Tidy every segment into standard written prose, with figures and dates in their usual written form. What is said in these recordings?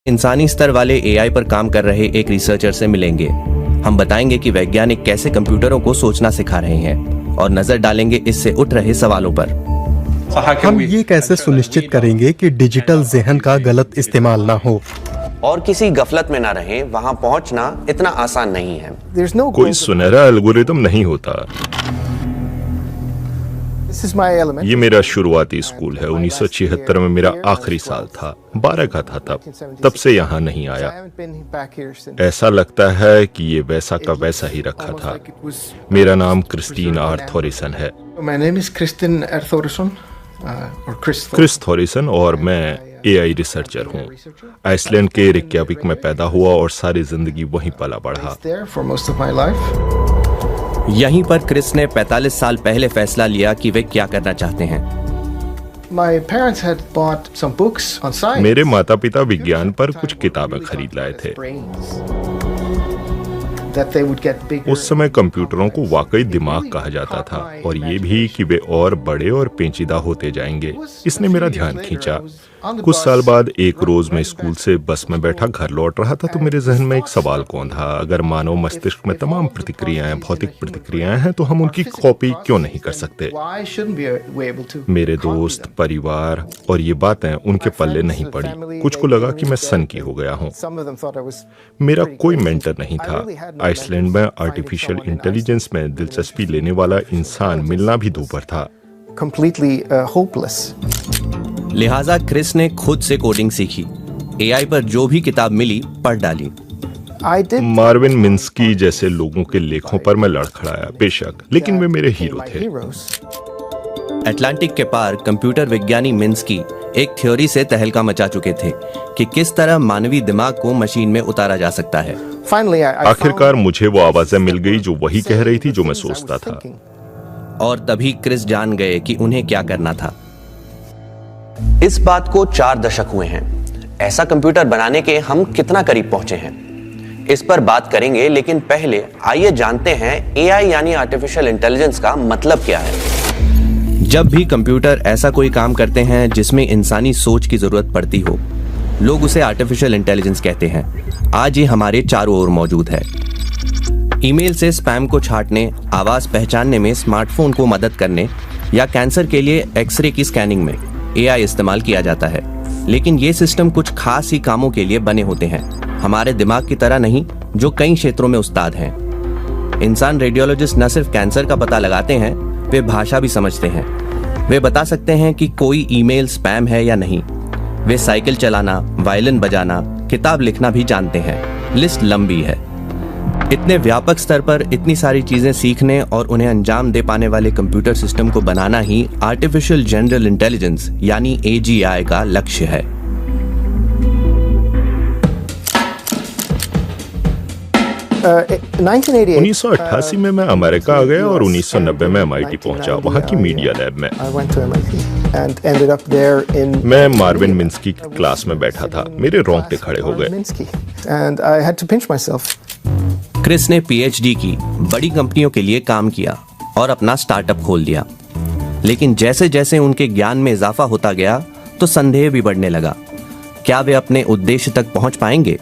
इंसानी स्तर वाले एआई पर काम कर रहे एक रिसर्चर से मिलेंगे। हम बताएंगे कि वैज्ञानिक कैसे कंप्यूटरों को सोचना सिखा रहे हैं और नजर डालेंगे इससे उठ रहे सवालों पर। हम ये कैसे सुनिश्चित करेंगे कि डिजिटल ज़हन का गलत इस्तेमाल ना हो और किसी गफलत में ना रहें, वहां पहुंचना इतना आसान नहीं है। कोई सुनहरा एल्गोरिदम नहीं होता। ये मेरा शुरुआती स्कूल है। 1976 में मेरा आखिरी साल था, 12 का था तब से यहाँ नहीं आया। ऐसा लगता है कि ये वैसा का वैसा ही रखा था। मेरा नाम क्रिस्टीन आर थॉरिसन है। क्रिस थॉरिसन और मैं एआई रिसर्चर हूँ। आइसलैंड के रिक्याविक में पैदा हुआ और सारी जिंदगी वहीं पला बढ़ा। यहीं पर क्रिस ने 45 साल पहले फैसला लिया कि वे क्या करना चाहते हैं। मेरे माता पिता विज्ञान पर कुछ किताबें खरीद लाए थे। उस समय कंप्यूटरों को वाकई दिमाग कहा जाता था और ये भी कि वे और बड़े और पेचीदा होते जाएंगे। इसने मेरा ध्यान खींचा। कुछ साल बाद एक रोज मैं स्कूल से बस में बैठा घर लौट रहा था तो मेरे जहन में एक सवाल कौंधा, अगर मानव मस्तिष्क में तमाम प्रतिक्रियाएं भौतिक प्रतिक्रियाएं हैं तो हम उनकी कॉपी क्यों नहीं कर सकते। मेरे दोस्त, परिवार और ये बातें उनके पल्ले नहीं पड़ी। कुछ को लगा कि मैं सन की हो गया हूँ। मेरा कोई मेंटर नहीं था। आइसलैंड में आर्टिफिशियल इंटेलिजेंस में दिलचस्पी लेने वाला इंसान मिलना भी दूभर था। लिहाजा क्रिस ने खुद से कोडिंग सीखी। एआई पर जो भी किताब मिली पढ़ डाली। मार्विन मिन्स्की जैसे लोगों के लेखों पर मैं लड़खड़ाया, बेशक, लेकिन वे मेरे हीरो थे। अटलांटिक के पार कंप्यूटर विज्ञानी मिन्स्की एक थ्योरी से तहलका मचा चुके थे कि किस तरह मानवीय दिमाग को मशीन में उतारा जा सकता है। आखिरकार मुझे वो आवाजें मिल गई जो वही कह रही थी जो मैं सोचता था। और तभी क्रिस जान गए कि उन्हें क्या करना था। इस बात को 4 दशक हुए हैं। ऐसा कंप्यूटर बनाने के हम कितना करीब पहुंचे हैं, इस पर बात करेंगे। लेकिन पहले आइए जानते हैं एआई यानी आर्टिफिशियल इंटेलिजेंस का मतलब क्या है। जब भी कंप्यूटर ऐसा कोई काम करते हैं जिसमें इंसानी सोच की जरूरत पड़ती हो, लोग उसे आर्टिफिशियल इंटेलिजेंस कहते हैं। आज ये हमारे चारों ओर मौजूद है। ईमेल से स्पैम को छांटने, आवाज पहचानने में स्मार्टफोन को मदद करने या कैंसर के लिए एक्सरे की स्कैनिंग में एआई इस्तेमाल किया जाता है। लेकिन ये सिस्टम कुछ खास ही कामों के लिए बने होते हैं, हमारे दिमाग की तरह नहीं जो कई क्षेत्रों में उस्ताद हैं। इंसान रेडियोलॉजिस्ट न सिर्फ कैंसर का पता लगाते हैं, वे भाषा भी समझते हैं। वे बता सकते हैं कि कोई ईमेल स्पैम है या नहीं। वे साइकिल चलाना, वायलिन बजाना, किताब लिखना भी जानते हैं। लिस्ट लंबी है। इतने व्यापक स्तर पर इतनी सारी चीजें सीखने और उन्हें अंजाम दे पाने वाले कंप्यूटर सिस्टम को बनाना ही आर्टिफिशियल जनरल इंटेलिजेंस यानी एजीआई का लक्ष्य है। 1988 में मैं अमेरिका आ गया और 1990 में MIT पहुंचा, वहां की मीडिया लैब में। मैं मार्विन मिन्स्की की क्लास में बैठा था। मेरे रोंगटे खड़े हो गए। क्रिस ने पीएचडी की, बड़ी कंपनियों के लिए काम किया और अपना स्टार्टअप खोल दिया। लेकिन जैसे जैसे उनके ज्ञान में इजाफा होता गया तो संदेह भी बढ़ने लगा। क्या वे अपने उद्देश्य तक पहुंच पाएंगे?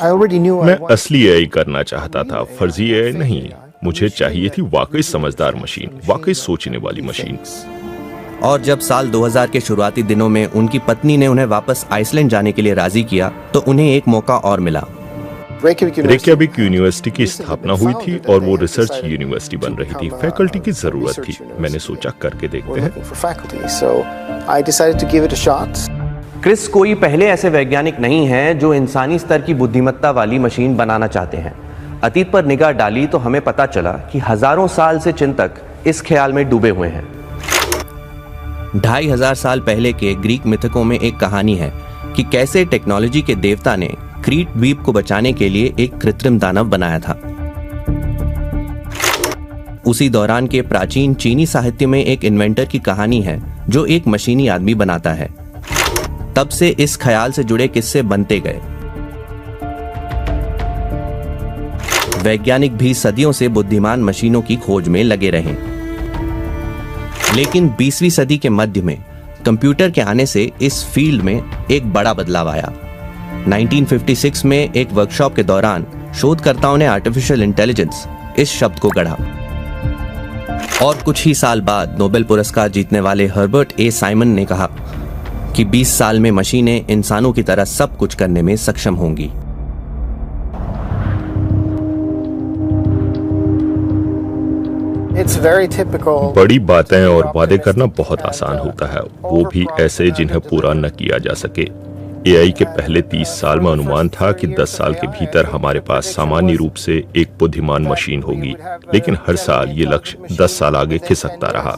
मैं असली एआई करना चाहता था, फर्जी एआई नहीं। मुझे चाहिए थी वाकई समझदार मशीन, वाकई सोचने वाली मशीन। और जब साल 2000 के शुरुआती दिनों में उनकी पत्नी ने उन्हें वापस आइसलैंड जाने के लिए राजी किया तो उन्हें एक मौका और मिला। रेक्याविक यूनिवर्सिटी की स्थापना हुई थी और वो रिसर्च यूनिवर्सिटी बन रही थी। फैकल्टी की जरूरत थी। मैंने सोचा करके देखते हैं। क्रिस कोई पहले ऐसे वैज्ञानिक नहीं हैं जो इंसानी स्तर की बुद्धिमत्ता वाली मशीन बनाना चाहते हैं। अतीत पर निगाह डाली तो हमें पता चला कि हजारों साल से चिंतक इस ख्याल में डूबे हुए हैं। 2500 साल पहले के ग्रीक मिथकों में एक कहानी है कि कैसे टेक्नोलॉजी के देवता ने क्रीट द्वीप को बचाने के लिए एक कृत्रिम दानव बनाया था। उसी दौरान के प्राचीन चीनी साहित्य में एक इन्वेंटर की कहानी है जो एक मशीनी आदमी बनाता है। तब से इस ख्याल से जुड़े किस्से बनते गए। वैज्ञानिक भी सदियों से बुद्धिमान मशीनों की खोज में लगे रहे। लेकिन 20वीं सदी के मध्य में कंप्यूटर के आने से इस फील्ड में एक बड़ा बदलाव आया। 1956 में एक वर्कशॉप के दौरान शोधकर्ताओं ने आर्टिफिशियल इंटेलिजेंस इस शब्द को गढ़ा और कुछ ही साल बाद नोबेल पुरस्कार जीतने वाले हर्बर्ट ए साइमन ने कहा कि 20 साल में मशीनें इंसानों की तरह सब कुछ करने में सक्षम होंगी। बड़ी बातें और वादे करना बहुत आसान होता है, वो भी ऐसे जिन्हें पूरा न किया जा सके। एआई के पहले 30 साल में अनुमान था कि 10 साल के भीतर हमारे पास सामान्य रूप से एक बुद्धिमान मशीन होगी, लेकिन हर साल ये लक्ष्य 10 साल आगे खिसकता रहा।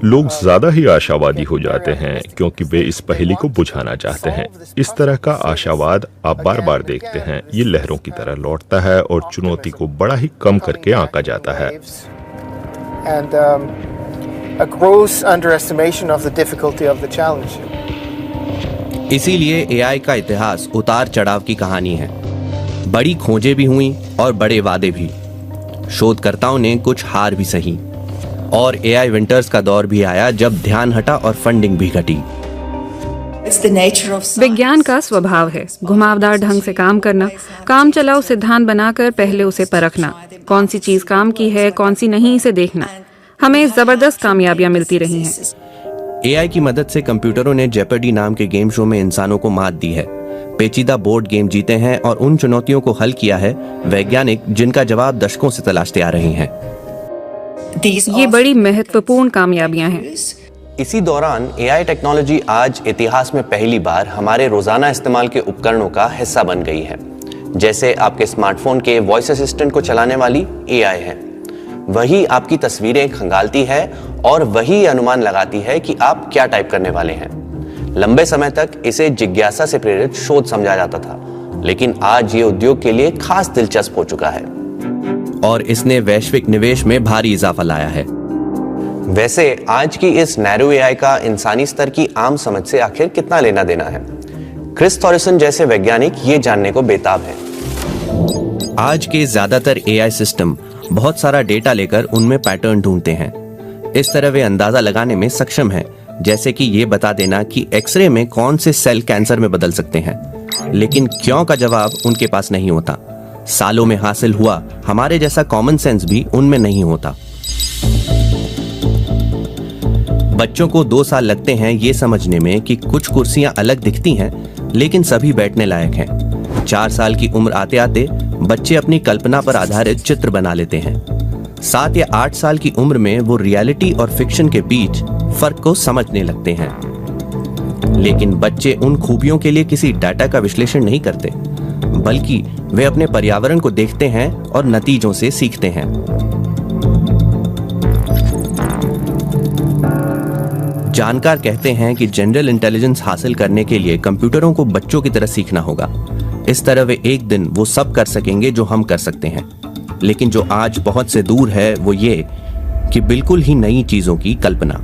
लोग ज्यादा ही आशावादी हो जाते हैं क्योंकि वे इस पहेली को बुझाना चाहते हैं। इस तरह का आशावाद आप बार बार देखते हैं, ये लहरों की तरह लौटता है और चुनौती को बड़ा ही कम करके आंका जाता है। इसीलिए एआई का इतिहास उतार चढ़ाव की कहानी है। बड़ी खोजें भी हुई और बड़े वादे भी। शोधकर्ताओं ने कुछ हार भी सही और एआई विंटर्स का दौर भी आया जब ध्यान हटा और फंडिंग भी घटी। विज्ञान का स्वभाव है घुमावदार ढंग से काम करना, काम चलाओ सिद्धांत बनाकर पहले उसे परखना, कौन सी चीज काम की है कौन सी नहीं, इसे देखना। हमें जबरदस्त कामयाबियां मिलती रही हैं। एआई की मदद से कंप्यूटरों ने जेपर्डी नाम के गेम शो में इंसानों को मात दी है, पेचीदा बोर्ड गेम जीते हैं और उन चुनौतियों को हल किया है वैज्ञानिक जिनका जवाब दशकों से तलाशते आ रहे हैं। ये बड़ी महत्वपूर्ण कामयाबियां हैं। इसी दौरान एआई टेक्नोलॉजी आज इतिहास में पहली बार हमारे रोजाना इस्तेमाल के उपकरणों का हिस्सा बन गई है। जैसे आपके स्मार्टफोन के वॉइस असिस्टेंट को चलाने वाली एआई है, वही आपकी तस्वीरें खंगालती है और वही अनुमान लगाती है कि आप क्या टाइप करने वाले हैं। लंबे समय तक इसे जिज्ञासा से प्रेरित शोध समझा जाता था, लेकिन आज ये उद्योग के लिए खास दिलचस्प हो चुका है और इसने वैश्विक निवेश में भारी इजाफा लाया है। वैसे आज की इस नैरो एआई का इंसानी स्तर की आम समझ से आखिर कितना लेना देना है? क्रिस थॉरिसन जैसे वैज्ञानिक ये जानने को बेताब है। आज के ज्यादातर एआई सिस्टम बहुत सारा डेटा लेकर उनमें पैटर्न ढूंढते हैं। इस तरह वे अंदाजा लगाने में सक्षम हैं, जैसे कि ये बता देना कि एक्सरे में कौन से सेल कैंसर में बदल सकते हैं, लेकिन क्यों का जवाब उनके पास नहीं होता। सालों में हासिल हुआ हमारे जैसा कॉमन सेंस भी उनमें नहीं होता। बच्चों को 2 साल लगते हैं ये समझने में कि कुछ कुर्सियां अलग दिखती हैं, लेकिन सभी बैठने लायक हैं। 4 साल की उम्र आते आते बच्चे अपनी कल्पना पर आधारित चित्र बना लेते हैं। 7 या 8 साल की उम्र में वो रियलिटी और फिक्शन के बीच फर्क को समझने लगते हैं। लेकिन बच्चे उन खूबियों के लिए किसी डाटा का विश्लेषण नहीं करते, बल्कि वे अपने पर्यावरण को देखते हैं और नतीजों से सीखते हैं। जानकार कहते हैं कि जनरल इंटेलिजेंस हासिल करने के लिए कंप्यूटरों को बच्चों की तरह सीखना होगा। इस तरह वे एक दिन वो सब कर सकेंगे जो हम कर सकते हैं। लेकिन जो आज बहुत से दूर है वो ये कि बिल्कुल ही नई चीजों की कल्पना।